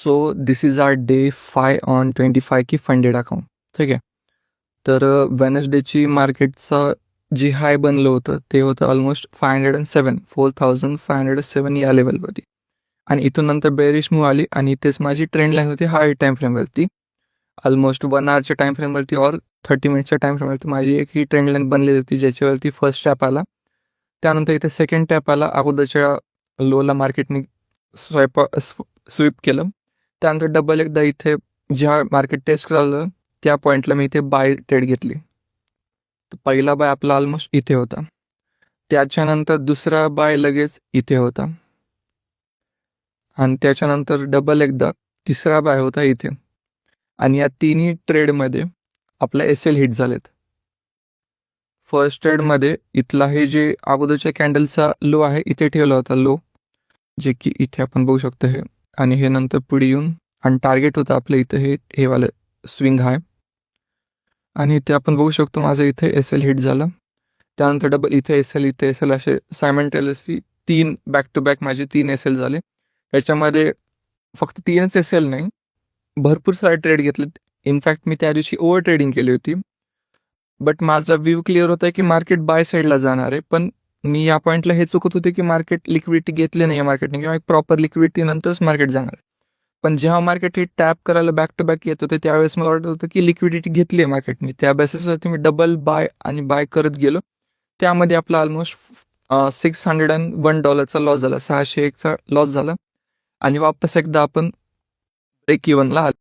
So this is our day 5 on 25 K funded account. ठीक आहे. तर वेनसडेची मार्केटचं जे हाय बनलं होतं ते होतं ऑलमोस्ट 4,507 या लेवलवरती. आणि इथून नंतर बेरिश मूव्ह आली आणि इथेच माझी ट्रेंड लाईन होती हाय टाईम फ्रेमवरती. ऑलमोस्ट 1 आवरच्या टाईम फ्रेमवरती और 30 मिनिट्सच्या टाईम फ्रेमवरती माझी एक ही ट्रेंड लाईन बनलेली होती, ज्याच्यावरती फर्स्ट टॅप आला. त्यानंतर इथे सेकंड टॅप आला. अगोदरच्या लोला मार्केटने स्वीप केलं. त्यानंतर डबल एकदा इथे ज्या मार्केट टेस्ट झालं त्या पॉईंटला मी इथे बाय ट्रेड घेतली. तर पहिला बाय आपला ऑलमोस्ट इथे होता. त्याच्यानंतर दुसरा बाय लगेच इथे होता आणि त्याच्यानंतर डबल एकदा तिसरा बाय होता इथे. आणि या तिन्ही ट्रेडमध्ये आपला एल हिट झालेत. फर्स्ट ट्रेडमध्ये इथला हे जे अगोदरच्या कॅन्डलचा लो आहे इथे ठेवला होता लो, जे की इथे आपण बघू शकतो हे. आणि हे नंतर पुढे येऊन आणि टार्गेट होतं आपलं इथं हे वालं स्विंग हाय. आणि इथे आपण बघू शकतो माझं इथे एल हिट झालं. त्यानंतर डबल इथे इथे एल असे सायमल्टेनियसली 3 बॅक टू बॅक माझे 3 एल झाले. त्याच्यामध्ये फक्त 3च एल नाही, भरपूर सारे ट्रेड घेतलेत. इनफॅक्ट मी त्या दिवशी ओव्हर ट्रेडिंग केली होती. बट माझा व्ह्यू क्लिअर होता की मार्केट बाय साईडला जाणार आहे. पण मी या पॉईंटला हे चुकत होते की मार्केट लिक्विडिटी घेतली नाही मार्केटने किंवा एक प्रॉपर लिक्विडिटी नंतरच मार्केट जाणार. पण जेव्हा मार्केट हे टॅप करायला बॅक टू बॅक येत होते त्यावेळेस मला वाटत होतं की लिक्विडिटी घेतली आहे मार्केटने. त्या बेसिसवरती मी डबल बाय आणि बाय करत गेलो. त्यामध्ये आपला ऑलमोस्ट $601 लॉस झाला, 601चा लॉस झाला. आणि वापस एकदा आपण ब्रेक इव्हनला आलो.